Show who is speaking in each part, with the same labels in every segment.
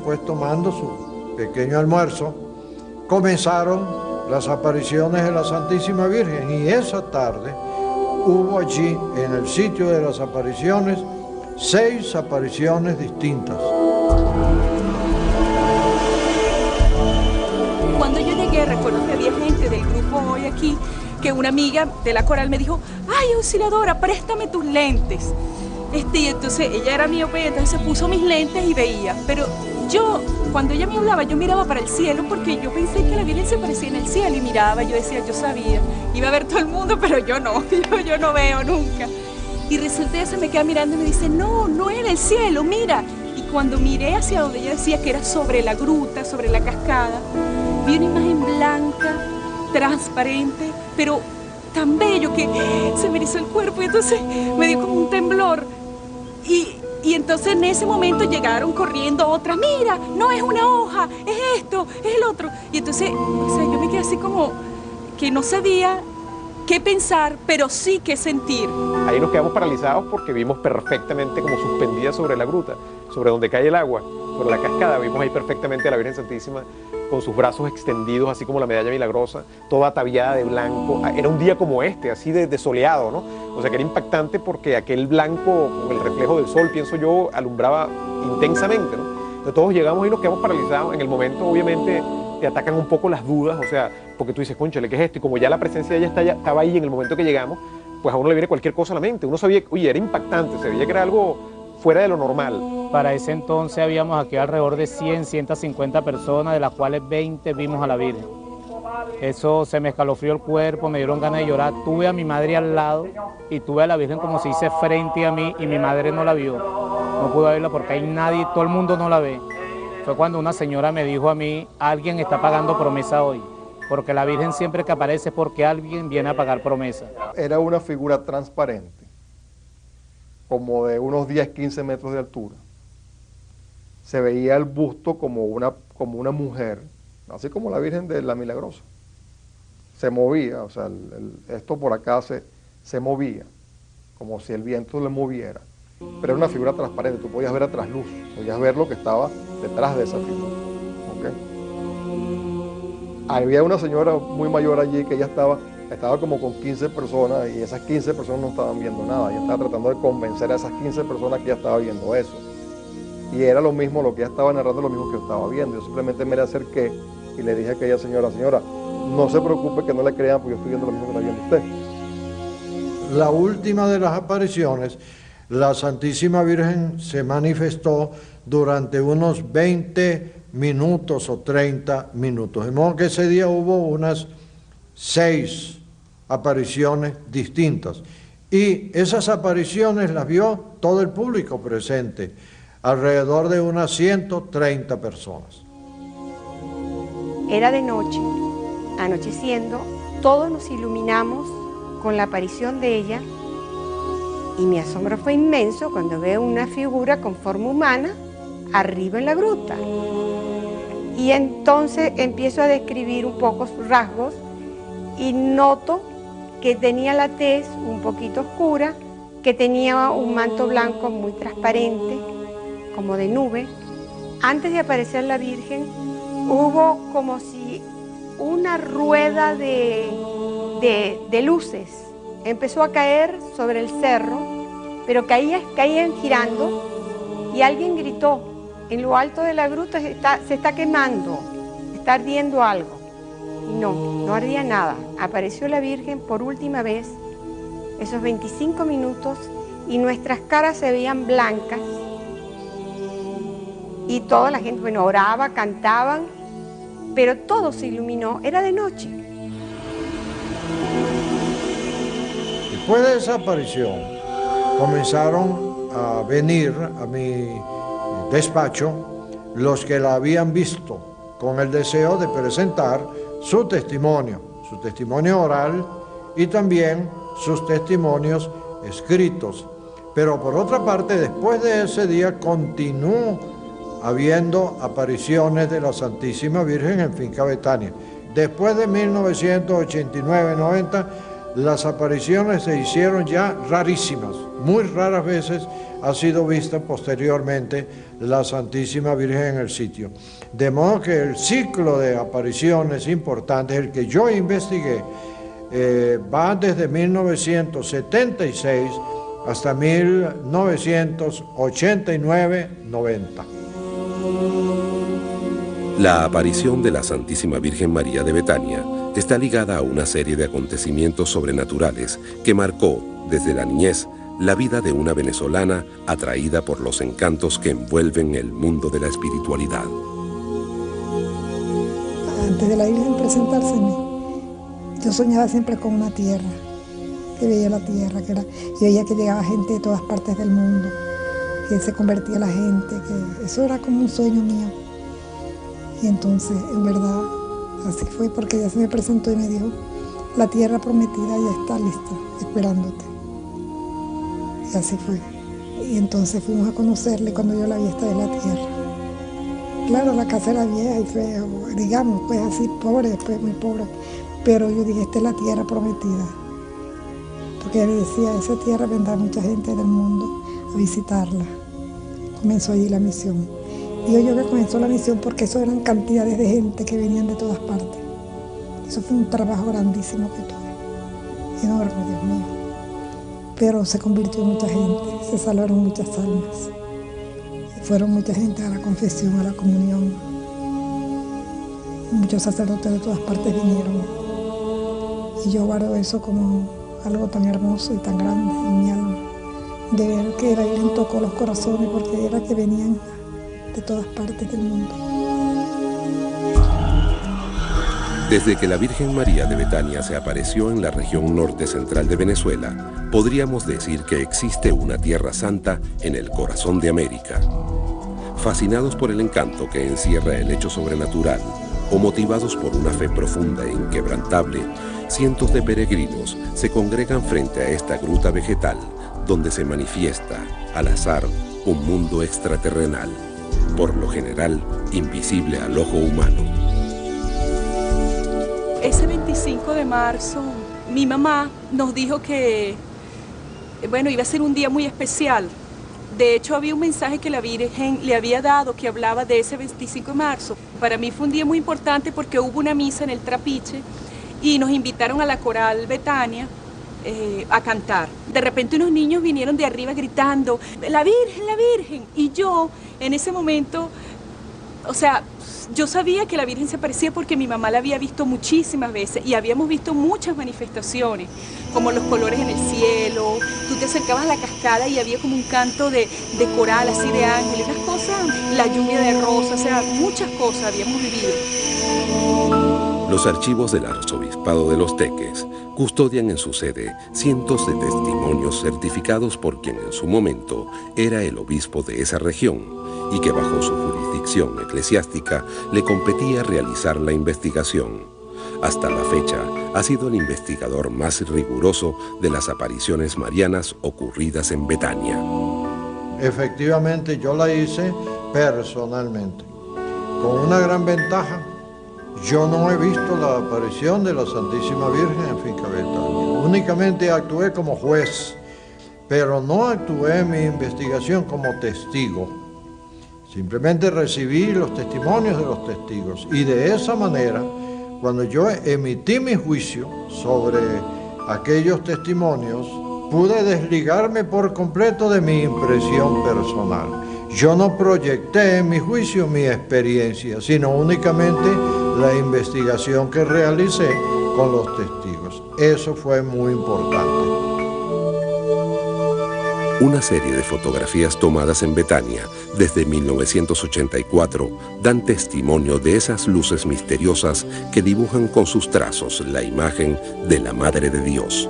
Speaker 1: después tomando su pequeño almuerzo, comenzaron las apariciones de la Santísima Virgen, y esa tarde hubo allí, en el sitio de las apariciones, 6 apariciones distintas.
Speaker 2: Cuando yo llegué, recuerdo que había gente del grupo hoy aquí, que una amiga de la coral me dijo: ay, Auxiliadora, préstame tus lentes. Y entonces ella era miope, entonces se puso mis lentes y veía. Pero yo, cuando ella me hablaba, yo miraba para el cielo porque yo pensé que la Virgen se aparecía en el cielo y miraba, yo decía, yo sabía, iba a ver todo el mundo, pero yo no, yo no veo nunca. Y resulta que ella se me queda mirando y me dice: no, no es en el cielo, mira. Y cuando miré hacia donde ella decía que era sobre la gruta, sobre la cascada, vi una imagen blanca, transparente, pero tan bello que se me erizó el cuerpo y entonces me dio como un temblor. Y entonces en ese momento llegaron corriendo otras: mira, no es una hoja, es esto, es el otro. Y entonces, o sea, yo me quedé así como que no sabía qué pensar, pero sí qué sentir.
Speaker 3: Ahí nos quedamos paralizados porque vimos perfectamente como suspendida sobre la gruta, sobre donde cae el agua, sobre la cascada, vimos ahí perfectamente a la Virgen Santísima con sus brazos extendidos, así como la medalla milagrosa, toda ataviada de blanco. Era un día como este, así de soleado, ¿no? O sea que era impactante porque aquel blanco, con el reflejo del sol, pienso yo, alumbraba intensamente, ¿no? Entonces todos llegamos y nos quedamos paralizados. En el momento, obviamente, te atacan un poco las dudas, o sea, porque tú dices, cónchale, ¿qué es esto? Y como ya la presencia de ella estaba ahí en el momento que llegamos, pues a uno le viene cualquier cosa a la mente. Uno sabía, oye, era impactante, se veía que era algo fuera de lo normal.
Speaker 4: Para ese entonces habíamos aquí alrededor de 100, 150 personas, de las cuales 20 vimos a la Virgen. Eso se me escalofrió el cuerpo, me dieron ganas de llorar. Tuve a mi madre al lado y tuve a la Virgen como se dice frente a mí, y mi madre no la vio. No pudo verla porque hay nadie, todo el mundo no la ve. Fue cuando una señora me dijo a mí: alguien está pagando promesa hoy, porque la Virgen siempre que aparece es porque alguien viene a pagar promesa.
Speaker 5: Era una figura transparente, como de unos 10, 15 metros de altura. Se veía el busto como una mujer, así como la Virgen de la Milagrosa. Se movía, o sea, esto por acá se movía, como si el viento le moviera. Pero era una figura transparente, tú podías ver a trasluz, podías ver lo que estaba detrás de esa figura. ¿Okay? Había una señora muy mayor allí que ella estaba como con 15 personas, y esas 15 personas no estaban viendo nada. Ella estaba tratando de convencer a esas 15 personas que ella estaba viendo eso. Y era lo mismo, lo que ella estaba narrando, lo mismo que yo estaba viendo. Yo simplemente me le acerqué y le dije a aquella señora: señora, no se preocupe que no le crean, porque yo estoy viendo lo mismo que está viendo usted.
Speaker 1: La última de las apariciones, la Santísima Virgen se manifestó durante unos 20 minutos o 30 minutos. De modo que ese día hubo unas 6 apariciones distintas. Y esas apariciones las vio todo el público presente, alrededor de unas 130 personas.
Speaker 6: Era de noche, anocheciendo, todos nos iluminamos con la aparición de ella, y mi asombro fue inmenso cuando veo una figura con forma humana arriba en la gruta. Y entonces empiezo a describir un poco sus rasgos y noto que tenía la tez un poquito oscura, que tenía un manto blanco muy transparente, como de nube. Antes de aparecer la Virgen, hubo como si una rueda de luces empezó a caer sobre el cerro, pero caían girando, y alguien gritó: en lo alto de la gruta se está quemando, está ardiendo algo. Y no ardía nada. Apareció la Virgen por última vez, esos 25 minutos, y nuestras caras se veían blancas, y toda la gente, bueno, oraba, cantaban, pero todo se iluminó, era de noche.
Speaker 1: Después de esa aparición, comenzaron a venir a mi despacho los que la habían visto, con el deseo de presentar su testimonio oral y también sus testimonios escritos. Pero por otra parte, después de ese día continuó habiendo apariciones de la Santísima Virgen en Finca Betania. Después de 1989-90, las apariciones se hicieron ya rarísimas. Muy raras veces ha sido vista posteriormente la Santísima Virgen en el sitio. De modo que el ciclo de apariciones importantes, el que yo investigué, va desde 1976 hasta 1989-90.
Speaker 7: La aparición de la Santísima Virgen María de Betania está ligada a una serie de acontecimientos sobrenaturales que marcó, desde la niñez, la vida de una venezolana atraída por los encantos que envuelven el mundo de la espiritualidad.
Speaker 8: Antes de la Virgen presentárseme, yo soñaba siempre con una tierra, que veía la tierra, y veía que llegaba gente de todas partes del mundo, que se convertía la gente, que eso era como un sueño mío. Y entonces, en verdad, así fue, porque ella se me presentó y me dijo, la tierra prometida ya está lista, esperándote. Y así fue. Y entonces fuimos a conocerle. Cuando yo la vi, estaba en la tierra. Claro, la casa era vieja y fea, digamos, pues así, pobre, después muy pobre. Pero yo dije, esta es la tierra prometida. Porque él decía, esa tierra vendrá mucha gente del mundo a visitarla. Comenzó allí la misión. Digo yo que comenzó la misión porque eso eran cantidades de gente que venían de todas partes. Eso fue un trabajo grandísimo que tuve. Enorme, Dios mío. Pero se convirtió en mucha gente, se salvaron muchas almas. Fueron mucha gente a la confesión, a la comunión. Muchos sacerdotes de todas partes vinieron. Y yo guardo eso como algo tan hermoso y tan grande en mi alma. De ver que la Virgen tocó los corazones porque era que venían de todas partes del mundo.
Speaker 7: Desde que la Virgen María de Betania se apareció en la región norte central de Venezuela, podríamos decir que existe una tierra santa en el corazón de América. Fascinados por el encanto que encierra el hecho sobrenatural, o motivados por una fe profunda e inquebrantable, cientos de peregrinos se congregan frente a esta gruta vegetal, donde se manifiesta, al azar, un mundo extraterrenal, por lo general invisible al ojo humano.
Speaker 2: Ese 25 de marzo, mi mamá nos dijo que, bueno, iba a ser un día muy especial. De hecho, había un mensaje que la Virgen le había dado que hablaba de ese 25 de marzo. Para mí fue un día muy importante porque hubo una misa en el Trapiche y nos invitaron a la coral Betania a cantar. De repente unos niños vinieron de arriba gritando, ¡La Virgen, la Virgen! Y yo, en ese momento, o sea, yo sabía que la Virgen se aparecía porque mi mamá la había visto muchísimas veces y habíamos visto muchas manifestaciones, como los colores en el cielo. Tú te acercabas a la cascada y había como un canto de coral, así de ángeles, unas cosas, la lluvia de rosas, o sea, muchas cosas habíamos vivido.
Speaker 7: Los archivos del Arzobispado de Los Teques custodian en su sede cientos de testimonios certificados por quien en su momento era el obispo de esa región y que bajo su jurisdicción eclesiástica le competía realizar la investigación. Hasta la fecha ha sido el investigador más riguroso de las apariciones marianas ocurridas en Betania.
Speaker 1: Efectivamente, yo la hice personalmente, con una gran ventaja. Yo no he visto la aparición de la Santísima Virgen en Finca Betania. Únicamente actué como juez, pero no actué en mi investigación como testigo. Simplemente recibí los testimonios de los testigos y de esa manera, cuando yo emití mi juicio sobre aquellos testimonios, pude desligarme por completo de mi impresión personal. Yo no proyecté en mi juicio mi experiencia, sino únicamente la investigación que realicé con los testigos. Eso fue muy importante.
Speaker 7: Una serie de fotografías tomadas en Betania desde 1984 dan testimonio de esas luces misteriosas que dibujan con sus trazos la imagen de la Madre de Dios.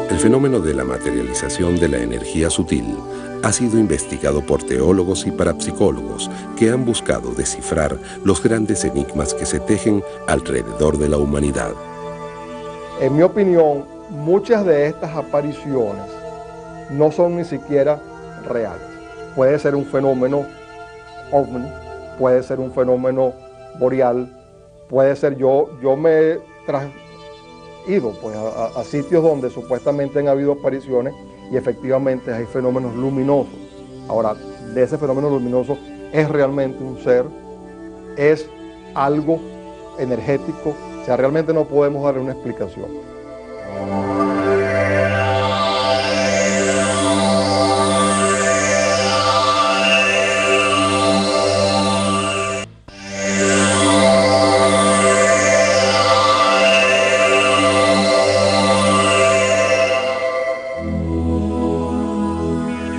Speaker 7: El fenómeno de la materialización de la energía sutil ha sido investigado por teólogos y parapsicólogos que han buscado descifrar los grandes enigmas que se tejen alrededor de la humanidad.
Speaker 5: En mi opinión, muchas de estas apariciones no son ni siquiera reales. Puede ser un fenómeno ovni, puede ser un fenómeno boreal, Puede ser, yo me he ido pues, a sitios donde supuestamente han habido apariciones y efectivamente hay fenómenos luminosos. Ahora, de ese fenómeno luminoso, ¿es realmente un ser? ¿Es algo energético? O sea, realmente no podemos darle una explicación.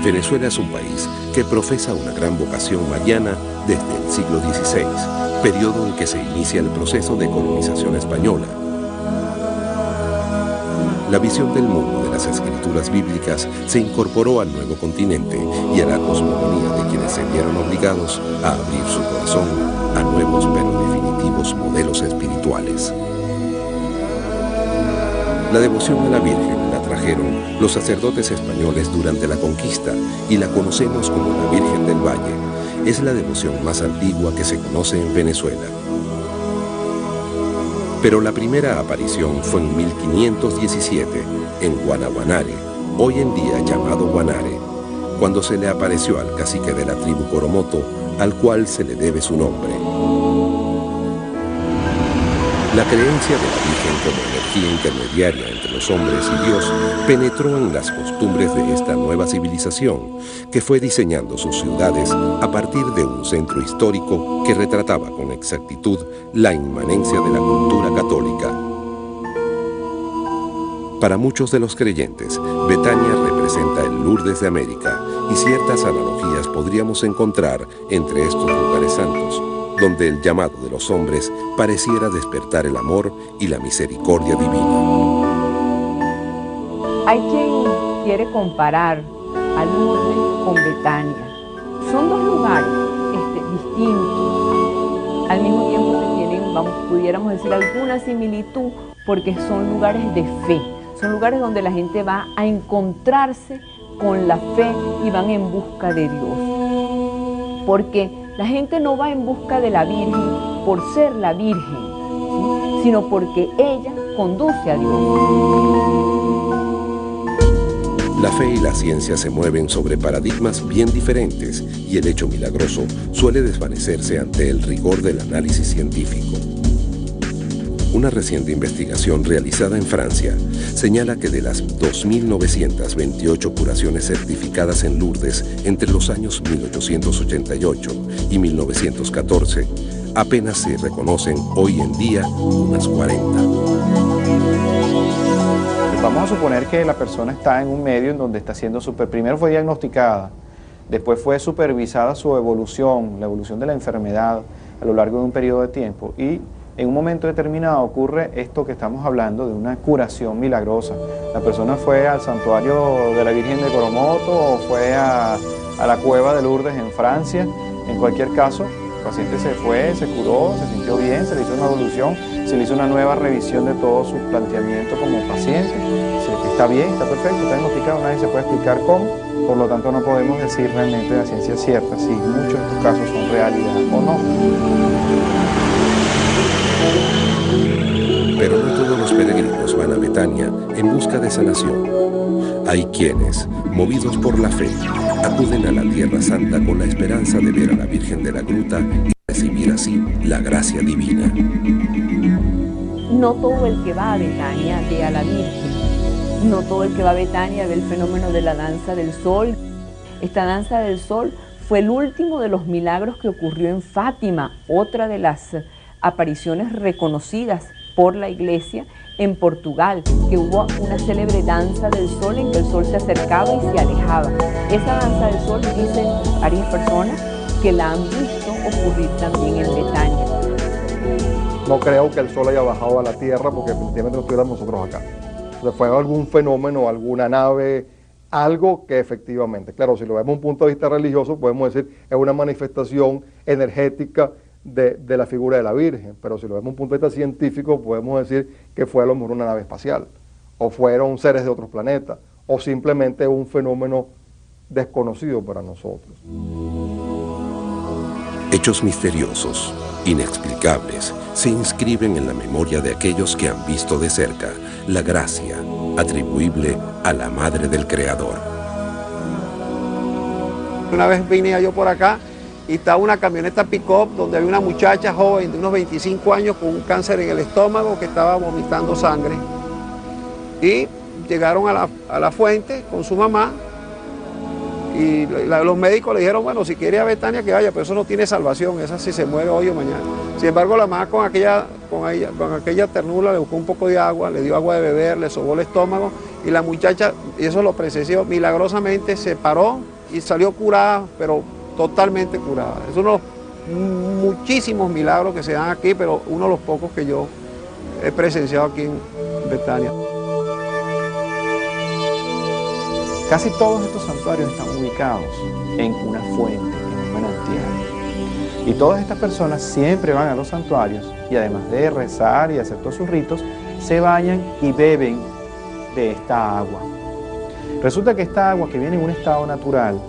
Speaker 7: Venezuela es un país que profesa una gran vocación mariana desde el siglo XVI, periodo en que se inicia el proceso de colonización española. La visión del mundo de las escrituras bíblicas se incorporó al nuevo continente y a la cosmogonía de quienes se vieron obligados a abrir su corazón a nuevos pero definitivos modelos espirituales. La devoción a la Virgen la trajeron los sacerdotes españoles durante la conquista y la conocemos como la Virgen del Valle. Es la devoción más antigua que se conoce en Venezuela. Pero la primera aparición fue en 1517, en Guanaguanare, hoy en día llamado Guanare, cuando se le apareció al cacique de la tribu Coromoto, al cual se le debe su nombre. La creencia de la Virgen como energía intermediaria entre los hombres y Dios penetró en las costumbres de esta nueva civilización, que fue diseñando sus ciudades a partir de un centro histórico que retrataba con exactitud la inmanencia de la cultura católica. Para muchos de los creyentes, Betania representa el Lourdes de América, y ciertas analogías podríamos encontrar entre estos lugares santos, donde el llamado de los hombres pareciera despertar el amor y la misericordia divina.
Speaker 9: Hay quien quiere comparar a Lourdes con Betania. Son dos lugares distintos. Al mismo tiempo que tienen, pudiéramos decir, alguna similitud, porque son lugares de fe. Son lugares donde la gente va a encontrarse con la fe y van en busca de Dios. Porque la gente no va en busca de la Virgen por ser la Virgen, ¿sí?, sino porque ella conduce a Dios.
Speaker 7: La fe y la ciencia se mueven sobre paradigmas bien diferentes y el hecho milagroso suele desvanecerse ante el rigor del análisis científico. Una reciente investigación realizada en Francia señala que de las 2.928 curaciones certificadas en Lourdes entre los años 1888 y 1914, apenas se reconocen hoy en día unas 40.
Speaker 3: Vamos a suponer que la persona está en un medio en donde está siendo primero fue diagnosticada, después fue supervisada su evolución, la evolución de la enfermedad a lo largo de un periodo de tiempo, y en un momento determinado ocurre esto que estamos hablando de una curación milagrosa. La persona fue al santuario de la Virgen de Coromoto o fue a la cueva de Lourdes en Francia. En cualquier caso, el paciente se fue, se curó, se sintió bien, se le hizo una evolución, se le hizo una nueva revisión de todos sus planteamientos como paciente. Está bien, está perfecto, está diagnosticado, nadie se puede explicar cómo. Por lo tanto, no podemos decir realmente la ciencia cierta si muchos de estos casos son realidad o no.
Speaker 7: Pero no todos los peregrinos van a Betania en busca de sanación. Hay quienes, movidos por la fe, acuden a la Tierra Santa con la esperanza de ver a la Virgen de la Gruta y recibir así la gracia divina.
Speaker 9: No todo el que va a Betania ve a la Virgen. No todo el que va a Betania ve el fenómeno de la danza del sol. Esta danza del sol fue el último de los milagros que ocurrió en Fátima, otra de las apariciones reconocidas por la Iglesia en Portugal, que hubo una célebre danza del sol en que el sol se acercaba y se alejaba. Esa danza del sol, dicen varias personas que la han visto ocurrir también en Betania.
Speaker 5: No creo que el sol haya bajado a la tierra porque definitivamente no estuviéramos nosotros acá. Entonces fue algún fenómeno, alguna nave, algo que efectivamente, claro, si lo vemos desde un punto de vista religioso, podemos decir es una manifestación energética de la figura de la Virgen, pero si lo vemos desde un punto de vista científico, podemos decir que fue a lo mejor una nave espacial, o fueron seres de otros planetas, o simplemente un fenómeno desconocido para nosotros.
Speaker 7: Hechos misteriosos, inexplicables, se inscriben en la memoria de aquellos que han visto de cerca la gracia atribuible a la Madre del Creador.
Speaker 10: Una vez vine yo por acá y estaba una camioneta pick-up donde había una muchacha joven de unos 25 años con un cáncer en el estómago que estaba vomitando sangre. Y llegaron a la fuente con su mamá y los médicos le dijeron, bueno, si quiere a Betania que vaya, pero eso no tiene salvación, esa sí se muere hoy o mañana. Sin embargo, la mamá con aquella ternura le buscó un poco de agua, le dio agua de beber, le sobó el estómago y la muchacha, y eso lo presenció, milagrosamente se paró y salió curada, pero totalmente curada. Es uno de los muchísimos milagros que se dan aquí, pero uno de los pocos que yo he presenciado aquí en Betania.
Speaker 11: Casi todos estos santuarios están ubicados en una fuente, en un manantial. Y todas estas personas siempre van a los santuarios y además de rezar y hacer todos sus ritos, se bañan y beben de esta agua. Resulta que esta agua, que viene en un estado natural,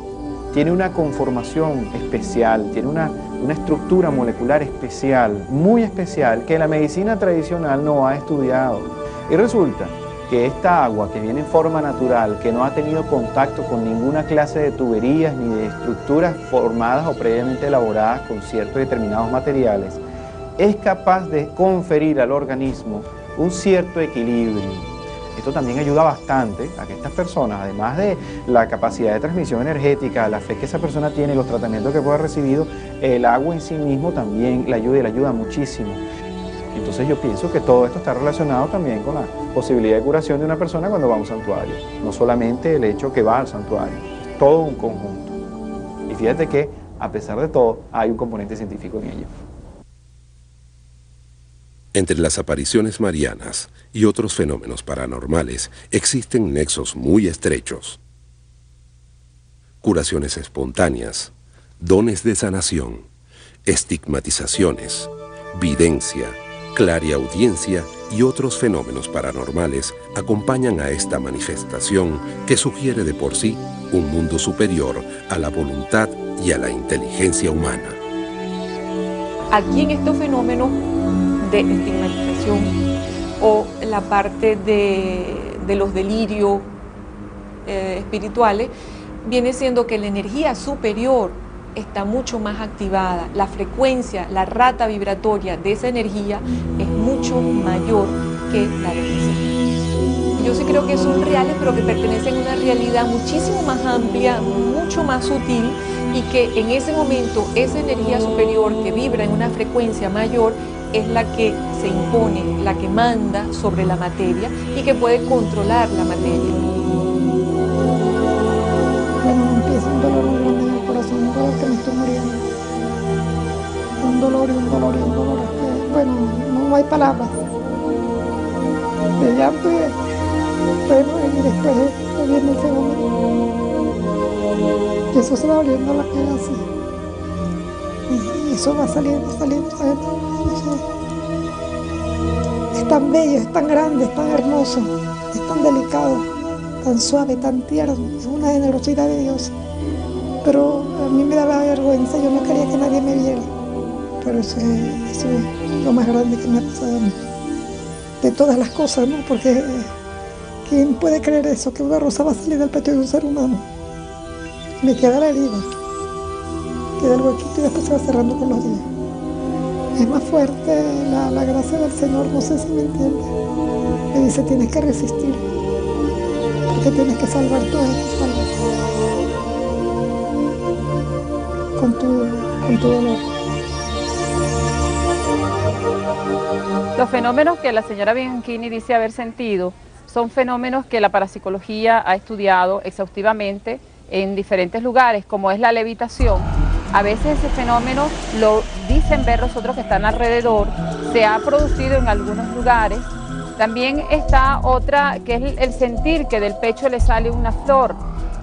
Speaker 11: tiene una conformación especial, tiene una estructura molecular especial, muy especial, que la medicina tradicional no ha estudiado. Y resulta que esta agua que viene en forma natural, que no ha tenido contacto con ninguna clase de tuberías ni de estructuras formadas o previamente elaboradas con ciertos determinados materiales, es capaz de conferir al organismo un cierto equilibrio. Esto también ayuda bastante a que estas personas, además de la capacidad de transmisión energética, la fe que esa persona tiene, los tratamientos que pueda haber recibido, el agua en sí mismo también le ayuda y le ayuda muchísimo. Entonces yo pienso que todo esto está relacionado también con la posibilidad de curación de una persona cuando va a un santuario. No solamente el hecho que va al santuario, es todo un conjunto. Y fíjate que, a pesar de todo, hay un componente científico en ello.
Speaker 7: Entre las apariciones marianas y otros fenómenos paranormales existen nexos muy estrechos. Curaciones espontáneas, dones de sanación, estigmatizaciones, videncia, clariaudiencia y otros fenómenos paranormales acompañan a esta manifestación que sugiere de por sí un mundo superior a la voluntad y a la inteligencia humana.
Speaker 9: Aquí en estos fenómenos de estigmatización o la parte de los delirios espirituales, viene siendo que la energía superior está mucho más activada, la frecuencia, la rata vibratoria de esa energía es mucho mayor que la de nosotros. Yo sí creo que son reales, pero que pertenecen a una realidad muchísimo más amplia, mucho más sutil, y que en ese momento esa energía superior que vibra en una frecuencia mayor es la que se impone, la que manda sobre la materia y que puede controlar la materia.
Speaker 8: Bueno, empieza un dolor muy grande en el corazón, un dolor que me estoy muriendo. Un dolor y un dolor y un dolor. Bueno, no hay palabras. De llanto y después viene el fenómeno. Y eso se va abriendo la cara así. Y eso va saliendo. Es tan bello, es tan grande, es tan hermoso, es tan delicado, tan suave, tan tierno, es una generosidad de Dios. Pero a mí me daba vergüenza, yo no quería que nadie me viera. Pero eso es lo más grande que me ha pasado a mí. De todas las cosas, ¿no? Porque ¿quién puede creer eso? Que una rosa va a salir del pecho de un ser humano. Me queda la herida, queda el huequito y después se va cerrando con los días. Es más fuerte la gracia del Señor, no sé si me entiende. Me dice, tienes que resistir, porque tienes que salvar todas tus almas con tu dolor.
Speaker 12: Los fenómenos que la señora Bianchini dice haber sentido son fenómenos que la parapsicología ha estudiado exhaustivamente en diferentes lugares, como es la levitación. A veces ese fenómeno lo dicen ver los otros que están alrededor, se ha producido en algunos lugares. También está otra, que es el sentir que del pecho le sale una flor.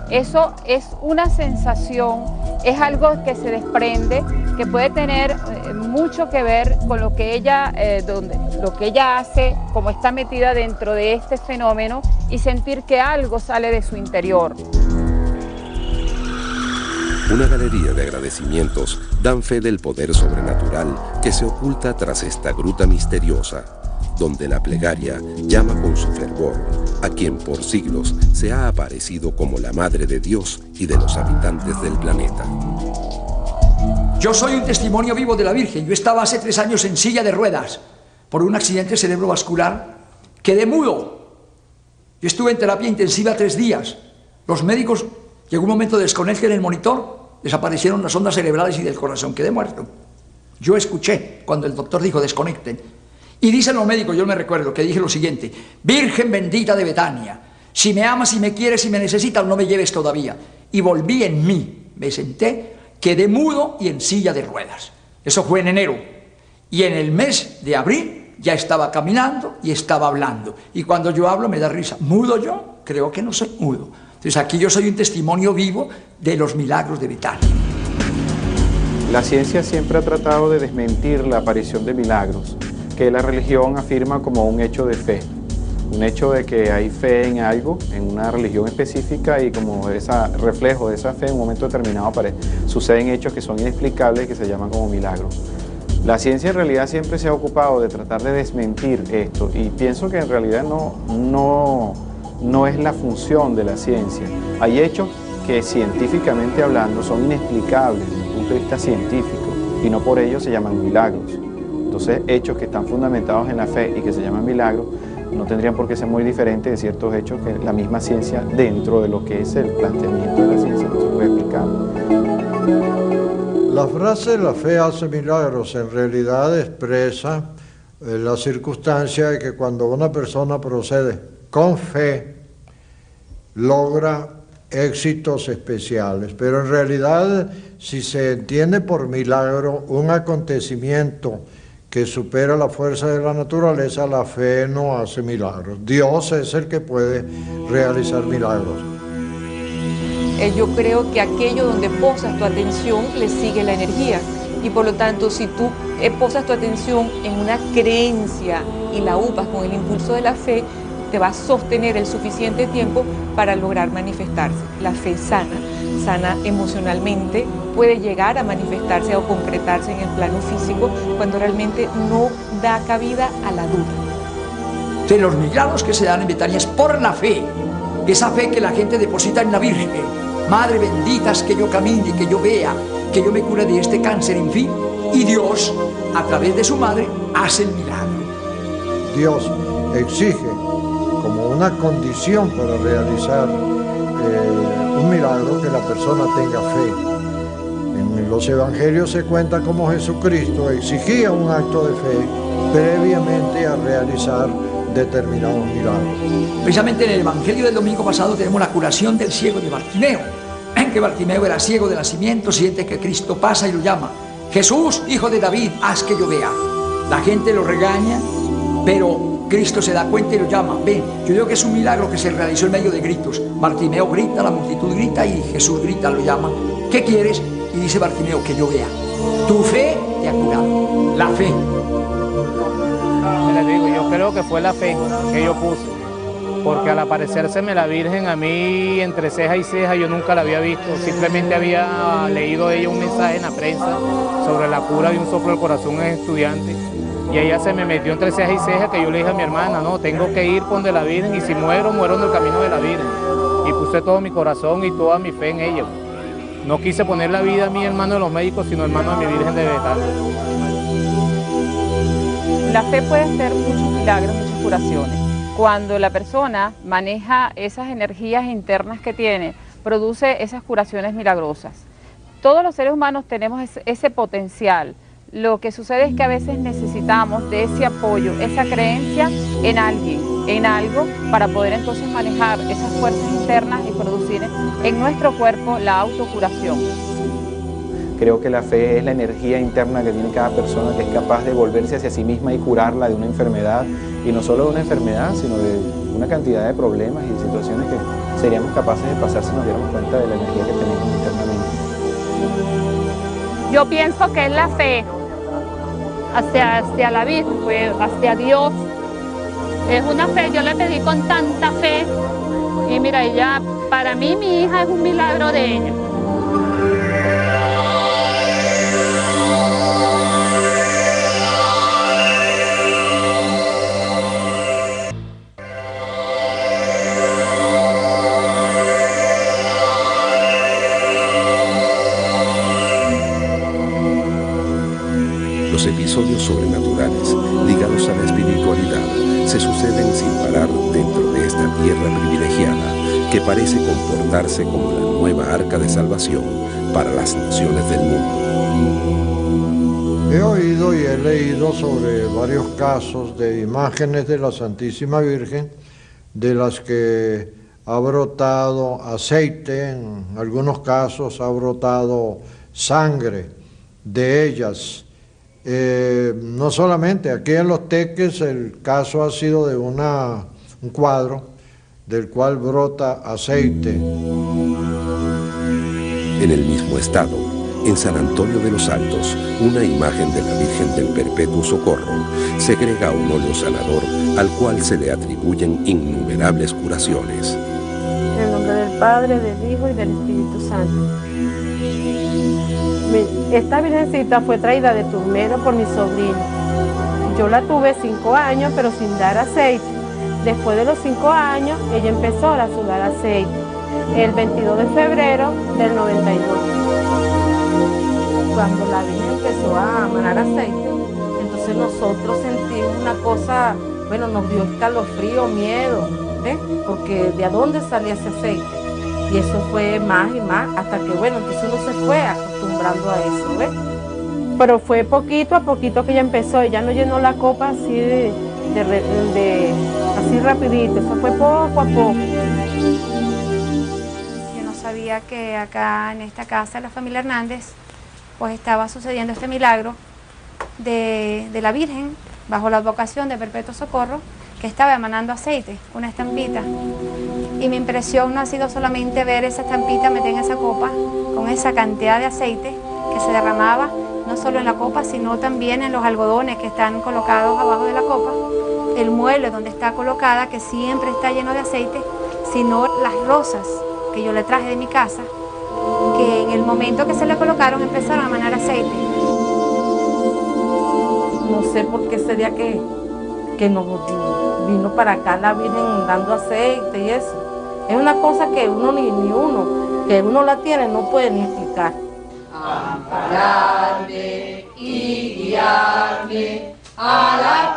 Speaker 12: Eso es una sensación, es algo que se desprende, que puede tener mucho que ver con lo que ella hace, como está metida dentro de este fenómeno, y sentir que algo sale de su interior.
Speaker 7: Una galería de agradecimientos dan fe del poder sobrenatural que se oculta tras esta gruta misteriosa, donde la plegaria llama con su fervor a quien por siglos se ha aparecido como la Madre de Dios y de los habitantes del planeta.
Speaker 13: Yo soy un testimonio vivo de la Virgen. Yo estaba hace 3 años en silla de ruedas por un accidente cerebrovascular. Quedé mudo. Yo estuve en terapia intensiva 3 días. Los médicos, llegó un momento de desconecte en el monitor, desaparecieron las ondas cerebrales y del corazón. Quedé muerto. Yo escuché cuando el doctor dijo desconecten. Y dicen los médicos, yo me recuerdo que dije lo siguiente: Virgen bendita de Betania, si me amas, si me quieres, si me necesitas, no me lleves todavía. Y volví en mí, me senté, quedé mudo y en silla de ruedas. Eso fue en enero. Y en el mes de abril ya estaba caminando y estaba hablando. Y cuando yo hablo me da risa. ¿Mudo yo? Creo que no soy mudo. Entonces aquí yo soy un testimonio vivo de los milagros de Betania.
Speaker 11: La ciencia siempre ha tratado de desmentir la aparición de milagros, que la religión afirma como un hecho de fe. Un hecho de que hay fe en algo, en una religión específica, y como ese reflejo de esa fe en un momento determinado suceden hechos que son inexplicables y que se llaman como milagros. La ciencia en realidad siempre se ha ocupado de tratar de desmentir esto, y pienso que en realidad no es la función de la ciencia. Hay hechos que científicamente hablando son inexplicables desde el punto de vista científico y no por ello se llaman milagros. Entonces, hechos que están fundamentados en la fe y que se llaman milagros no tendrían por qué ser muy diferentes de ciertos hechos que la misma ciencia, dentro de lo que es el planteamiento de la ciencia, no se puede explicar.
Speaker 1: La frase "la fe hace milagros" en realidad expresa la circunstancia de que cuando una persona procede con fe, logra éxitos especiales. Pero en realidad, si se entiende por milagro un acontecimiento que supera la fuerza de la naturaleza, la fe no hace milagros. Dios es el que puede realizar milagros.
Speaker 2: Yo creo que aquello donde posas tu atención le sigue la energía, y por lo tanto si tú posas tu atención en una creencia y la upas con el impulso de la fe, te va a sostener el suficiente tiempo para lograr manifestarse. La fe sana emocionalmente, puede llegar a manifestarse o concretarse en el plano físico cuando realmente no da cabida a la duda.
Speaker 13: De los milagros que se dan en Betania es por la fe, esa fe que la gente deposita en la Virgen. Madre bendita es que yo camine, que yo vea, que yo me cure de este cáncer, en fin. Y Dios, a través de su madre, hace el milagro.
Speaker 1: Dios exige como una condición para realizar un milagro que la persona tenga fe. En los evangelios se cuenta cómo Jesucristo exigía un acto de fe previamente a realizar determinados milagros.
Speaker 13: Precisamente en el evangelio del domingo pasado tenemos la curación del ciego de Bartimeo, en que Bartimeo era ciego de nacimiento, siente que Cristo pasa y lo llama: Jesús, hijo de David, haz que yo vea. La gente lo regaña, pero Cristo se da cuenta y lo llama. Ven, yo digo que es un milagro que se realizó en medio de gritos. Bartimeo grita, la multitud grita y Jesús grita, lo llama. ¿Qué quieres? Y dice Bartimeo: que yo vea. Tu fe te ha curado. La fe.
Speaker 4: Les digo, yo creo que fue la fe que yo puse, porque al aparecérseme la Virgen a mí entre ceja y ceja yo nunca la había visto, simplemente había leído de ella un mensaje en la prensa sobre la cura de un soplo del corazón en estudiante, y ella se me metió entre ceja y ceja que yo le dije a mi hermana: no, tengo que ir donde la Virgen, y si muero, muero en el camino de la Virgen. Y puse todo mi corazón y toda mi fe en ella. No quise poner la vida a mi hermano de los médicos, sino hermano de mi Virgen de Betania.
Speaker 12: La fe puede hacer muchos milagros, muchas curaciones. Cuando la persona maneja esas energías internas que tiene, produce esas curaciones milagrosas. Todos los seres humanos tenemos ese potencial. Lo que sucede es que a veces necesitamos de ese apoyo, esa creencia en alguien, en algo, para poder entonces manejar esas fuerzas internas y producir en nuestro cuerpo la autocuración.
Speaker 11: Creo que la fe es la energía interna que tiene cada persona, que es capaz de volverse hacia sí misma y curarla de una enfermedad, y no solo de una enfermedad, sino de una cantidad de problemas y de situaciones que seríamos capaces de pasar si nos diéramos cuenta de la energía que tenemos internamente.
Speaker 14: Yo pienso que es la fe hacia la Virgen, pues, hacia Dios. Es una fe, yo le pedí con tanta fe, y mira, ella, para mí mi hija es un milagro de ella.
Speaker 7: Los episodios sobrenaturales ligados a la espiritualidad se suceden sin parar dentro de esta tierra privilegiada que parece comportarse como la nueva arca de salvación para las naciones del mundo.
Speaker 1: He oído y he leído sobre varios casos de imágenes de la Santísima Virgen de las que ha brotado aceite, en algunos casos ha brotado sangre de ellas. No solamente aquí en Los Teques, el caso ha sido de un cuadro del cual brota aceite.
Speaker 7: En el mismo estado, en San Antonio de los Altos, una imagen de la Virgen del Perpetuo Socorro segrega un óleo sanador al cual se le atribuyen innumerables curaciones.
Speaker 15: En el nombre del Padre, del Hijo y del Espíritu Santo. Esta virgencita fue traída de Turmero por mi sobrino. Yo la tuve 5 años, pero sin dar aceite. Después de los 5 años, ella empezó a sudar aceite. El 22 de febrero del 92. Cuando la Virgen empezó a manar aceite, entonces nosotros sentimos una cosa, bueno, nos dio escalofrío, miedo, ¿eh? Porque ¿de dónde salía ese aceite? Y eso fue más y más, hasta que, bueno, entonces uno se fue acostumbrando a eso, ¿ves? Pero fue poquito a poquito que ella empezó, ella no llenó la copa así así rapidito, eso fue poco a poco.
Speaker 16: Yo no sabía que acá en esta casa, la familia Hernández, pues estaba sucediendo este milagro de la Virgen, bajo la advocación de Perpetuo Socorro, que estaba emanando aceite, una estampita. Y mi impresión no ha sido solamente ver esa estampita metida en esa copa, con esa cantidad de aceite que se derramaba, no solo en la copa, sino también en los algodones que están colocados abajo de la copa, el mueble donde está colocada, que siempre está lleno de aceite, sino las rosas que yo le traje de mi casa, que en el momento que se le colocaron empezaron a emanar aceite.
Speaker 15: No sé por qué sería que nos vino para acá la Virgen dando aceite y eso. Es una cosa que uno que uno la tiene, no puede ni explicar.
Speaker 17: Ampararme y guiarme a la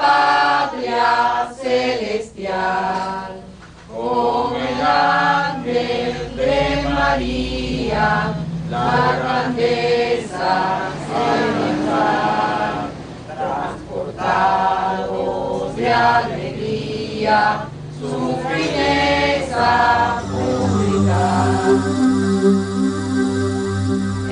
Speaker 17: patria celestial, como el ángel de María, la grandeza celestial, transportados de alegría, su fineza pública.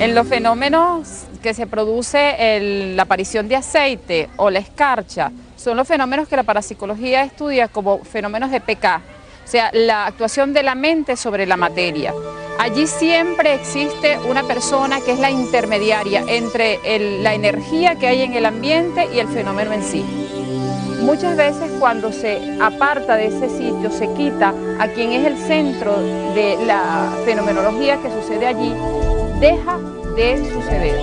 Speaker 12: En los fenómenos que se produce la aparición de aceite o la escarcha, son los fenómenos que la parapsicología estudia como fenómenos de PK, o sea, la actuación de la mente sobre la materia. Allí siempre existe una persona que es la intermediaria entre la energía que hay en el ambiente y el fenómeno en sí. Muchas veces cuando se aparta de ese sitio, se quita a quien es el centro de la fenomenología que sucede allí, deja de suceder.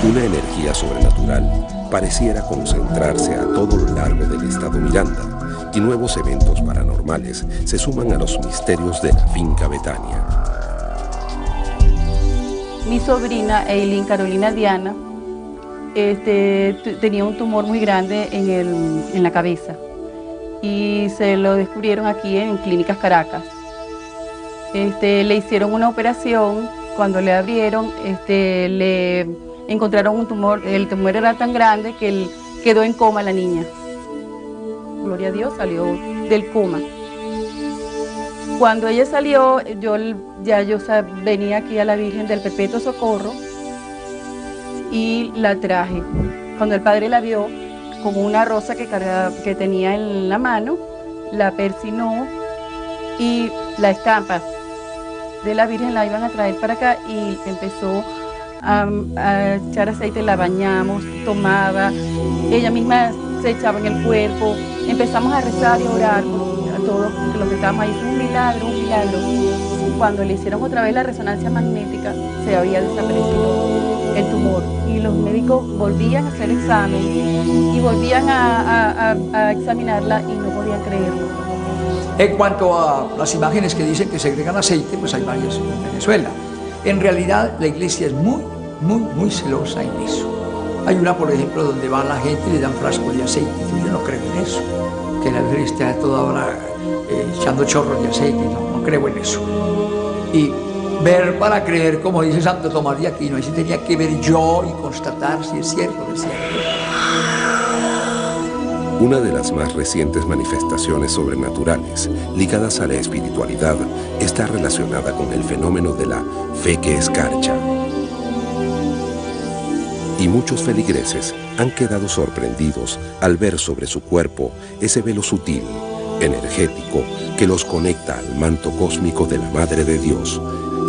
Speaker 7: Una energía sobrenatural pareciera concentrarse a todo lo largo del estado Miranda, y nuevos eventos paranormales se suman a los misterios de la finca Betania.
Speaker 18: Mi sobrina Eileen Carolina Diana tenía un tumor muy grande en la cabeza y se lo descubrieron aquí en Clínicas Caracas. Le hicieron una operación, cuando le abrieron le encontraron un tumor, el tumor era tan grande que quedó en coma la niña. Gloria a Dios, salió del coma. Cuando ella salió, yo venía aquí a la Virgen del Perpetuo Socorro y la traje. Cuando el padre la vio con una rosa que tenía en la mano, la persinó y la estampa de la Virgen la iban a traer para acá y empezó a echar aceite, la bañamos, tomaba, ella misma se echaba en el cuerpo, empezamos a rezar y a orar a todos los que estábamos ahí. Fue un milagro, un milagro. Cuando le hicieron otra vez la resonancia magnética, se había desaparecido el tumor y los médicos volvían a hacer examen y volvían a examinarla y no podían creerlo.
Speaker 13: En cuanto a las imágenes que dicen que segregan aceite, pues hay varias en Venezuela. En realidad la iglesia es muy muy celosa en eso. Hay una, por ejemplo, donde va la gente y le dan frascos de aceite. Yo no creo en eso, que la Virgen esté toda hora echando chorros de aceite. No creo en eso. Y ver para creer, como dice Santo Tomás de Aquino, ahí sí tenía que ver yo y constatar si es cierto o no es cierto.
Speaker 7: Una de las más recientes manifestaciones sobrenaturales ligadas a la espiritualidad está relacionada con el fenómeno de la fe que escarcha. Y muchos feligreses han quedado sorprendidos al ver sobre su cuerpo ese velo sutil, energético, que los conecta al manto cósmico de la Madre de Dios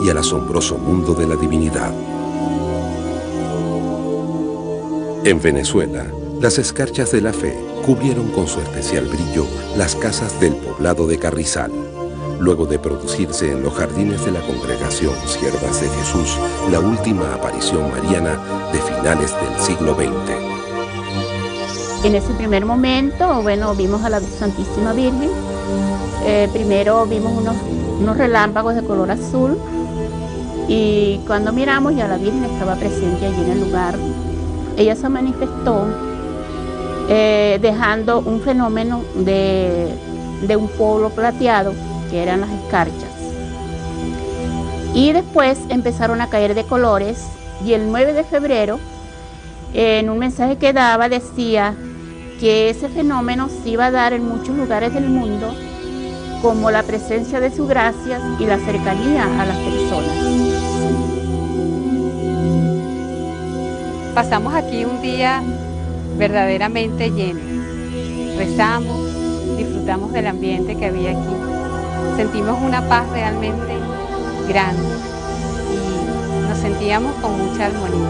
Speaker 7: y al asombroso mundo de la divinidad. En Venezuela, las escarchas de la fe cubrieron con su especial brillo las casas del poblado de Carrizal, luego de producirse en los jardines de la congregación Siervas de Jesús la última aparición mariana de finales del siglo XX.
Speaker 19: En ese primer momento, bueno, vimos a la Santísima Virgen. Primero vimos unos relámpagos de color azul y cuando miramos ya la Virgen estaba presente allí en el lugar. Ella se manifestó dejando un fenómeno de un polvo plateado, que eran las escarchas. Y después empezaron a caer de colores y el 9 de febrero, en un mensaje que daba, decía que ese fenómeno se iba a dar en muchos lugares del mundo, como la presencia de su gracia y la cercanía a las personas.
Speaker 20: Pasamos aquí un día verdaderamente lleno. Rezamos, disfrutamos del ambiente que había aquí. Sentimos una paz realmente grande y nos sentíamos con mucha armonía.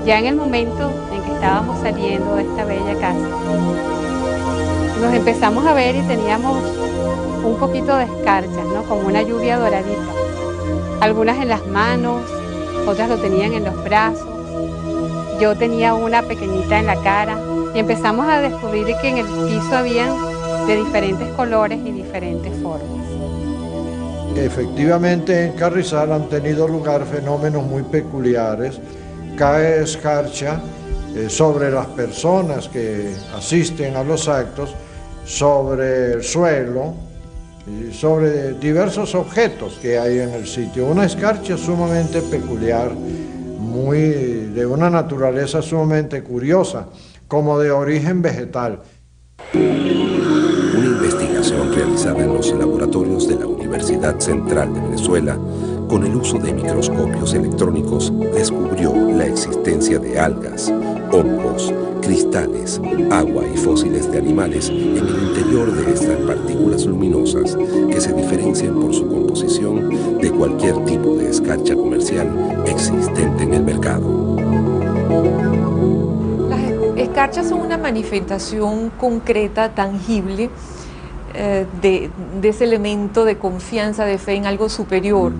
Speaker 20: Ya en el momento en que estábamos saliendo de esta bella casa, nos empezamos a ver y teníamos un poquito de escarchas, ¿no? Como una lluvia doradita. Algunas en las manos, otras lo tenían en los brazos. Yo tenía una pequeñita en la cara y empezamos a descubrir que en el piso habían de diferentes colores y diferentes formas.
Speaker 1: Efectivamente, en Carrizal han tenido lugar fenómenos muy peculiares. Cae escarcha sobre las personas que asisten a los actos, sobre el suelo y sobre diversos objetos que hay en el sitio. Una escarcha sumamente peculiar, de una naturaleza sumamente curiosa, como de origen vegetal.
Speaker 7: Una investigación realizada en los laboratorios de la Universidad Central de Venezuela, con el uso de microscopios electrónicos, descubrió la existencia de algas, hongos, cristales, agua y fósiles de animales en el interior de estas partículas luminosas que se diferencian por su composición de cualquier tipo de escarcha comercial existente en el mercado.
Speaker 21: Las escarchas son una manifestación concreta, tangible, de ese elemento de confianza, de fe en algo superior.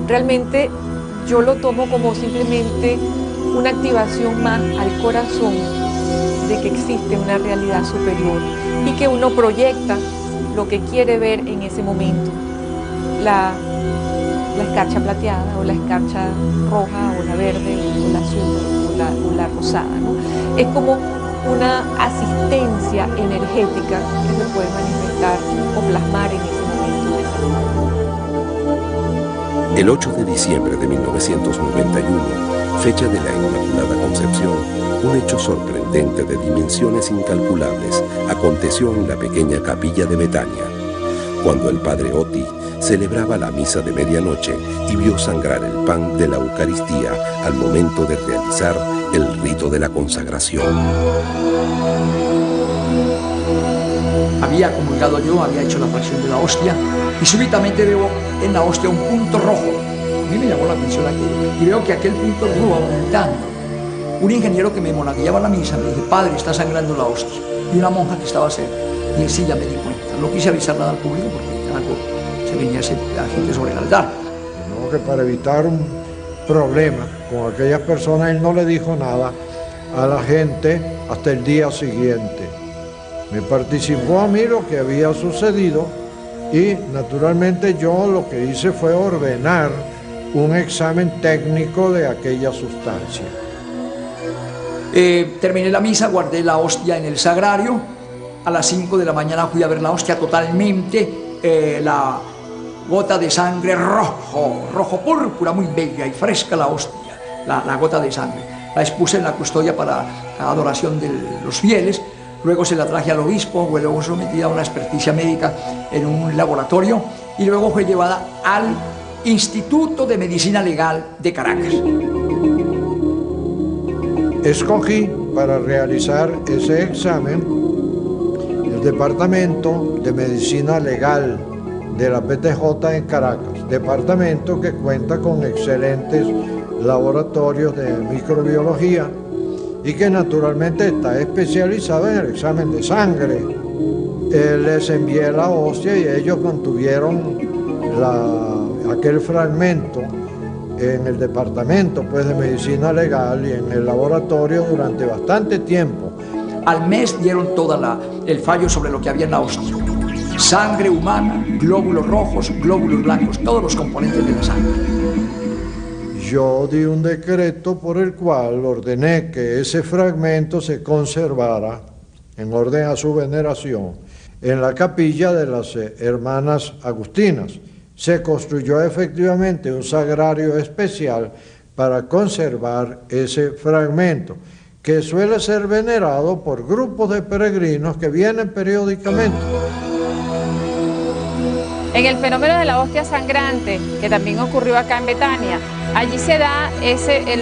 Speaker 21: Realmente yo lo tomo como simplemente una activación más al corazón de que existe una realidad superior y que uno proyecta lo que quiere ver en ese momento. La escarcha plateada o la escarcha roja o la verde o la azul o la rosada, ¿no? Es como una asistencia energética que se puede manifestar o plasmar en ese momento.
Speaker 7: El 8 de diciembre de 1991, fecha de la Inmaculada Concepción, un hecho sorprendente de dimensiones incalculables aconteció en la pequeña capilla de Betania, cuando el padre Oti celebraba la misa de medianoche y vio sangrar el pan de la Eucaristía al momento de realizar el rito de la consagración.
Speaker 13: Había comulgado yo, había hecho la fracción de la hostia y súbitamente veo en la hostia un punto rojo. A mí me llamó la atención aquello y veo que aquel punto rojo va aumentando. Un ingeniero que me monaguillaba la misa me dice: padre, está sangrando la hostia. Y una monja que estaba cerca. Y en sí ya me di cuenta. No quise avisar nada al público porque algo se venía la gente sobre el altar.
Speaker 1: No, que para evitar un problema con aquellas personas, él no le dijo nada a la gente hasta el día siguiente. Me participó a mí lo que había sucedido y naturalmente yo lo que hice fue ordenar un examen técnico de aquella sustancia.
Speaker 13: Terminé la misa, guardé la hostia en el sagrario. A las 5 de la mañana fui a ver la hostia totalmente, la gota de sangre rojo púrpura, muy bella y fresca la hostia, la gota de sangre. La expuse en la custodia para la adoración de los fieles. Luego se la traje al obispo, luego sometida a una experticia médica en un laboratorio y luego fue llevada al Instituto de Medicina Legal de Caracas.
Speaker 1: Escogí para realizar ese examen el Departamento de Medicina Legal de la PTJ en Caracas, departamento que cuenta con excelentes laboratorios de microbiología y que naturalmente está especializado en el examen de sangre. Les envié la hostia y ellos mantuvieron aquel fragmento en el departamento de medicina legal y en el laboratorio durante bastante tiempo.
Speaker 13: Al mes dieron todo el fallo sobre lo que había en la hostia. Sangre humana, glóbulos rojos, glóbulos blancos, todos los componentes de la sangre.
Speaker 1: Yo di un decreto por el cual ordené que ese fragmento se conservara, en orden a su veneración, en la capilla de las hermanas agustinas. Se construyó efectivamente un sagrario especial para conservar ese fragmento, que suele ser venerado por grupos de peregrinos que vienen periódicamente.
Speaker 12: En el fenómeno de la hostia sangrante, que también ocurrió acá en Betania, allí se da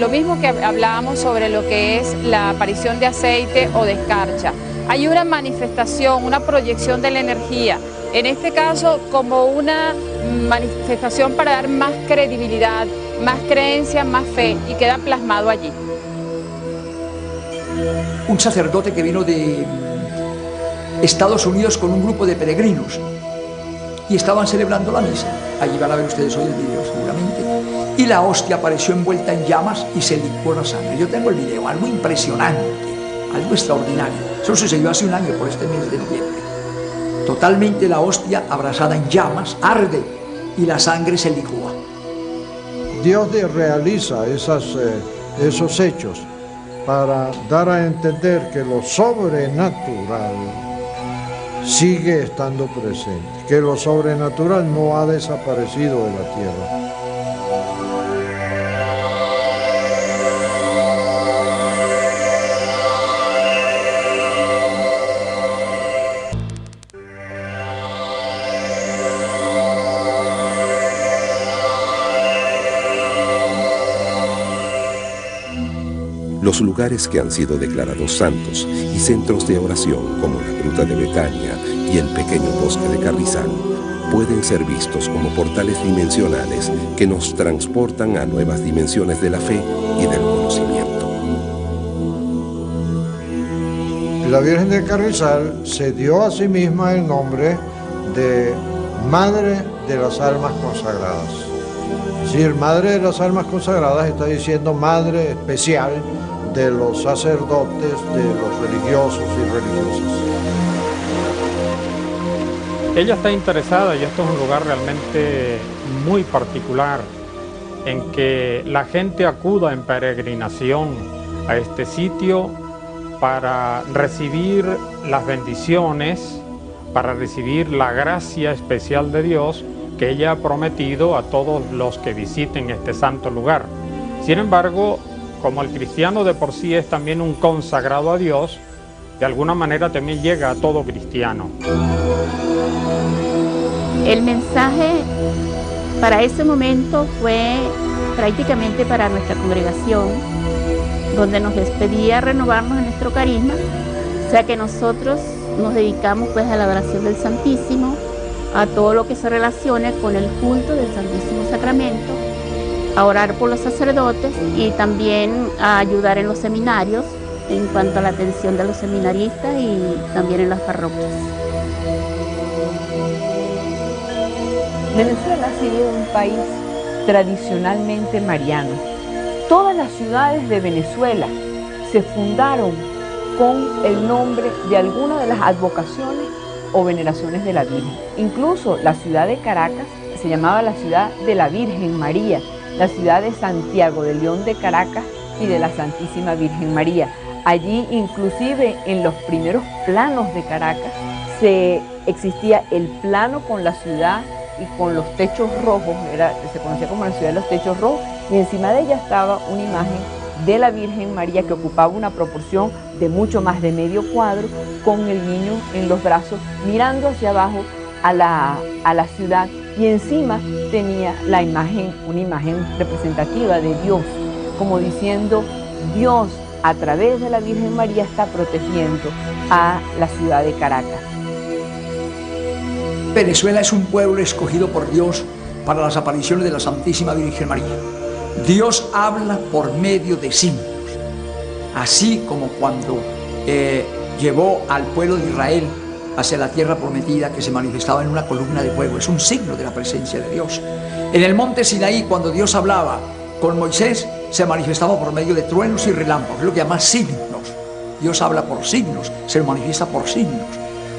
Speaker 12: lo mismo que hablábamos sobre lo que es la aparición de aceite o de escarcha. Hay una manifestación, una proyección de la energía, en este caso como una manifestación para dar más credibilidad, más creencia, más fe, y queda plasmado allí.
Speaker 13: Un sacerdote que vino de Estados Unidos con un grupo de peregrinos y estaban celebrando la misa. Allí van a ver ustedes hoy el video seguramente. Y la hostia apareció envuelta en llamas y se licuó la sangre. Yo tengo el video, algo impresionante, algo extraordinario. Eso sucedió hace un año por este mes de noviembre. Totalmente la hostia abrasada en llamas, arde y la sangre se licúa.
Speaker 1: Dios realiza esos hechos para dar a entender que lo sobrenatural sigue estando presente, que lo sobrenatural no ha desaparecido de la tierra.
Speaker 7: Los lugares que han sido declarados santos y centros de oración, como la Gruta de Betania y el pequeño bosque de Carrizal, pueden ser vistos como portales dimensionales que nos transportan a nuevas dimensiones de la fe y del conocimiento.
Speaker 1: La Virgen de Carrizal se dio a sí misma el nombre de Madre de las Almas Consagradas. Es decir, Madre de las Almas Consagradas está diciendo Madre especial de los sacerdotes, de los religiosos y religiosas.
Speaker 6: Ella está interesada, y esto es un lugar realmente muy particular, en que la gente acuda en peregrinación a este sitio para recibir las bendiciones, para recibir la gracia especial de Dios que ella ha prometido a todos los que visiten este santo lugar. Sin embargo, como el cristiano de por sí es también un consagrado a Dios, de alguna manera también llega a todo cristiano.
Speaker 19: El mensaje para ese momento fue prácticamente para nuestra congregación, donde nos despedía a renovarnos en nuestro carisma, o sea que nosotros nos dedicamos pues a la adoración del Santísimo, a todo lo que se relacione con el culto del Santísimo Sacramento, a orar por los sacerdotes y también a ayudar en los seminarios en cuanto a la atención de los seminaristas y también en las parroquias.
Speaker 9: Venezuela ha sido un país tradicionalmente mariano. Todas las ciudades de Venezuela se fundaron con el nombre de alguna de las advocaciones o veneraciones de la Virgen. Incluso la ciudad de Caracas se llamaba la ciudad de la Virgen María, la ciudad de Santiago de León de Caracas y de la Santísima Virgen María. Allí, inclusive en los primeros planos de Caracas, existía el plano con la ciudad y con los techos rojos, se conocía como la ciudad de los techos rojos, y encima de ella estaba una imagen de la Virgen María que ocupaba una proporción de mucho más de medio cuadro, con el niño en los brazos, mirando hacia abajo a la ciudad, y encima tenía una imagen representativa de Dios, como diciendo, Dios a través de la Virgen María está protegiendo a la ciudad de Caracas.
Speaker 13: Venezuela es un pueblo escogido por Dios para las apariciones de la Santísima Virgen María. Dios habla por medio de signos, así como cuando llevó al pueblo de Israel hacia la tierra prometida, que se manifestaba en una columna de fuego. Es un signo de la presencia de Dios. En el monte Sinaí, cuando Dios hablaba con Moisés, se manifestaba por medio de truenos y relámpagos, es lo que llama signos. Dios habla por signos, se manifiesta por signos.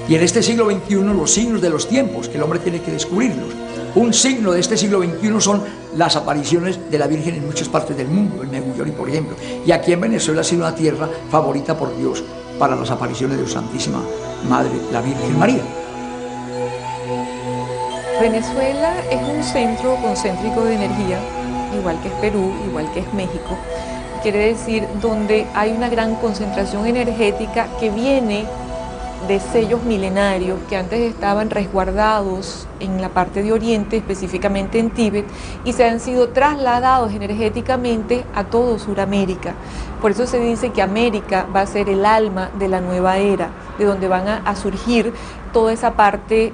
Speaker 13: Y en este siglo XXI, los signos de los tiempos, que el hombre tiene que descubrirlos. Un signo de este siglo XXI son las apariciones de la Virgen en muchas partes del mundo, en Megullón, por ejemplo. Y aquí en Venezuela ha sido una tierra favorita por Dios para las apariciones de su Santísima Madre, la Virgen María.
Speaker 21: Venezuela es un centro concéntrico de energía, igual que es Perú, igual que es México. Quiere decir, donde hay una gran concentración energética que viene de sellos milenarios que antes estaban resguardados en la parte de Oriente, específicamente en Tíbet, y se han sido trasladados energéticamente a todo Sudamérica. Por eso se dice que América va a ser el alma de la nueva era, de donde van a surgir toda esa parte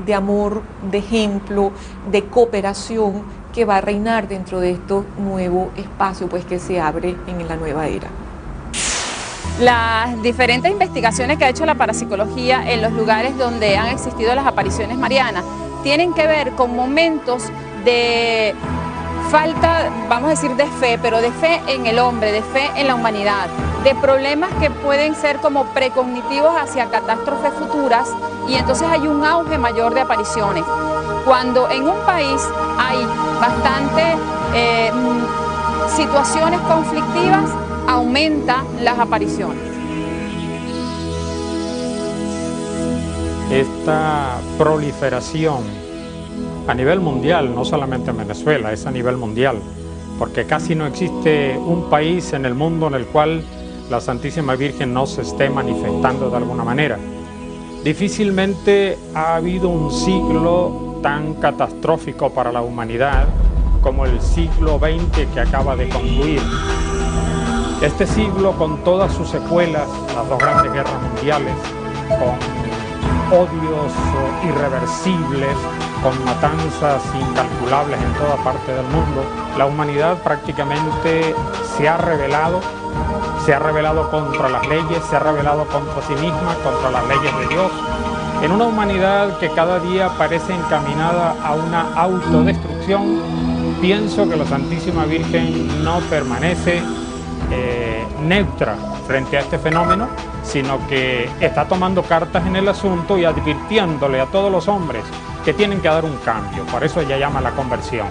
Speaker 21: de amor, de ejemplo, de cooperación que va a reinar dentro de este nuevo espacio pues, que se abre en la nueva era.
Speaker 12: Las diferentes investigaciones que ha hecho la parapsicología en los lugares donde han existido las apariciones marianas tienen que ver con momentos de falta, vamos a decir, de fe, pero de fe en el hombre, de fe en la humanidad, de problemas que pueden ser como precognitivos hacia catástrofes futuras, y entonces hay un auge mayor de apariciones. Cuando en un país hay bastante situaciones conflictivas, aumenta las apariciones.
Speaker 6: Esta proliferación a nivel mundial, no solamente en Venezuela, es a nivel mundial, porque casi no existe un país en el mundo en el cual la Santísima Virgen no se esté manifestando de alguna manera. Difícilmente ha habido un siglo tan catastrófico para la humanidad como el siglo XX que acaba de concluir. Este siglo, con todas sus secuelas, las dos grandes guerras mundiales, con odios irreversibles, con matanzas incalculables en toda parte del mundo, la humanidad prácticamente se ha rebelado contra las leyes, se ha rebelado contra sí misma, contra las leyes de Dios, en una humanidad que cada día parece encaminada a una autodestrucción. Pienso que la Santísima Virgen no permanece neutra frente a este fenómeno, sino que está tomando cartas en el asunto y advirtiéndole a todos los hombres que tienen que dar un cambio. Por eso ella llama la conversión.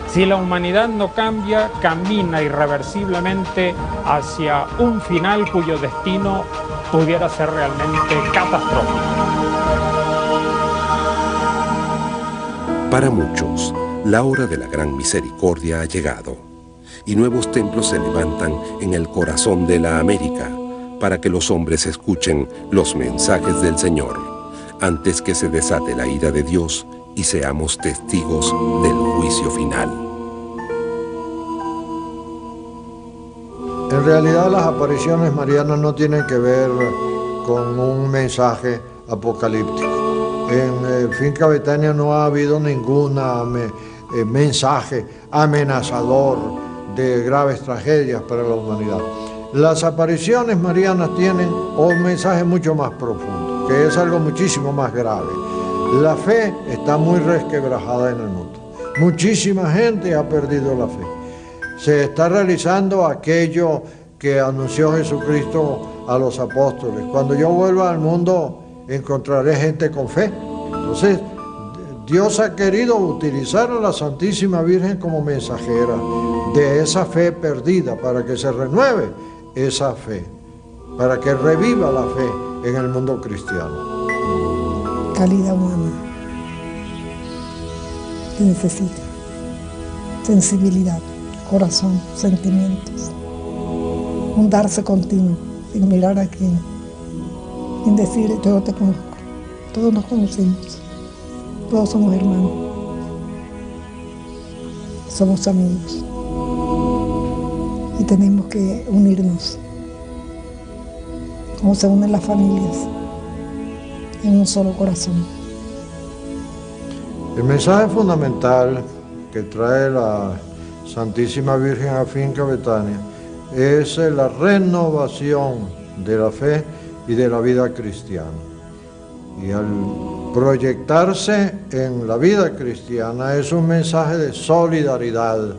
Speaker 6: Si la humanidad no cambia, camina irreversiblemente hacia un final cuyo destino pudiera ser realmente catastrófico.
Speaker 7: Para muchos, la hora de la gran misericordia ha llegado, y nuevos templos se levantan en el corazón de la América para que los hombres escuchen los mensajes del Señor, antes que se desate la ira de Dios y seamos testigos del juicio final.
Speaker 1: En realidad las apariciones marianas no tienen que ver con un mensaje apocalíptico. En Finca Betania no ha habido ningún mensaje amenazador de graves tragedias para la humanidad. Las apariciones marianas tienen un mensaje mucho más profundo, que es algo muchísimo más grave. La fe está muy resquebrajada en el mundo. Muchísima gente ha perdido la fe. Se está realizando aquello que anunció Jesucristo a los apóstoles. Cuando yo vuelva al mundo, encontraré gente con fe. Entonces, Dios ha querido utilizar a la Santísima Virgen como mensajera de esa fe perdida, para que se renueve esa fe, para que reviva la fe en el mundo cristiano.
Speaker 8: Calidad humana que necesita, sensibilidad, corazón, sentimientos, un darse continuo, sin mirar a quién, sin decir yo te conozco, todos nos conocemos, todos somos hermanos, somos amigos y tenemos que unirnos, como se unen las familias, en un solo corazón.
Speaker 1: El mensaje fundamental que trae la Santísima Virgen a Finca Betania es la renovación de la fe y de la vida cristiana. Y al proyectarse en la vida cristiana es un mensaje de solidaridad,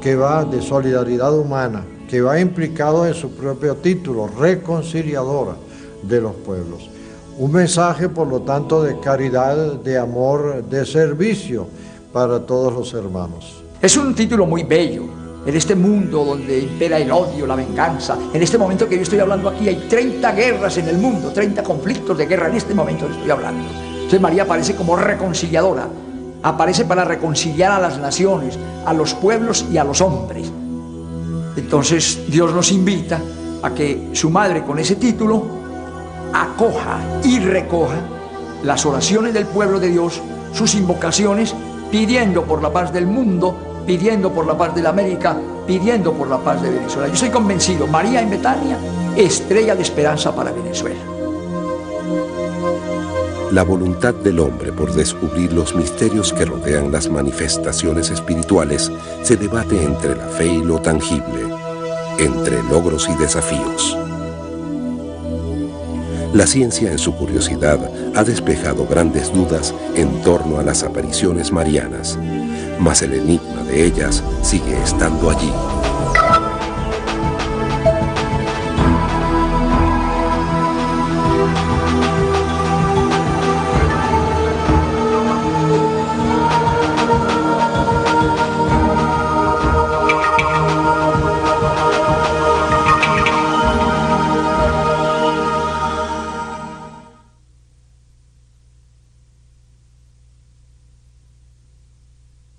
Speaker 1: de solidaridad humana, que va implicado en su propio título, reconciliadora de los pueblos. Un mensaje, por lo tanto, de caridad, de amor, de servicio para todos los hermanos.
Speaker 13: Es un título muy bello. En este mundo donde impera el odio, la venganza, en este momento que yo estoy hablando aquí hay 30 guerras en el mundo, 30 conflictos de guerra en este momento que estoy hablando. Entonces María aparece como reconciliadora, aparece para reconciliar a las naciones, a los pueblos y a los hombres. Entonces Dios nos invita a que su madre con ese título acoja y recoja las oraciones del pueblo de Dios, sus invocaciones, pidiendo por la paz del mundo, pidiendo por la paz de la América, pidiendo por la paz de Venezuela. Yo estoy convencido, María en Betania, estrella de esperanza para Venezuela.
Speaker 7: La voluntad del hombre por descubrir los misterios que rodean las manifestaciones espirituales se debate entre la fe y lo tangible, entre logros y desafíos. La ciencia, en su curiosidad, ha despejado grandes dudas en torno a las apariciones marianas, mas el enigma de ellas sigue estando allí.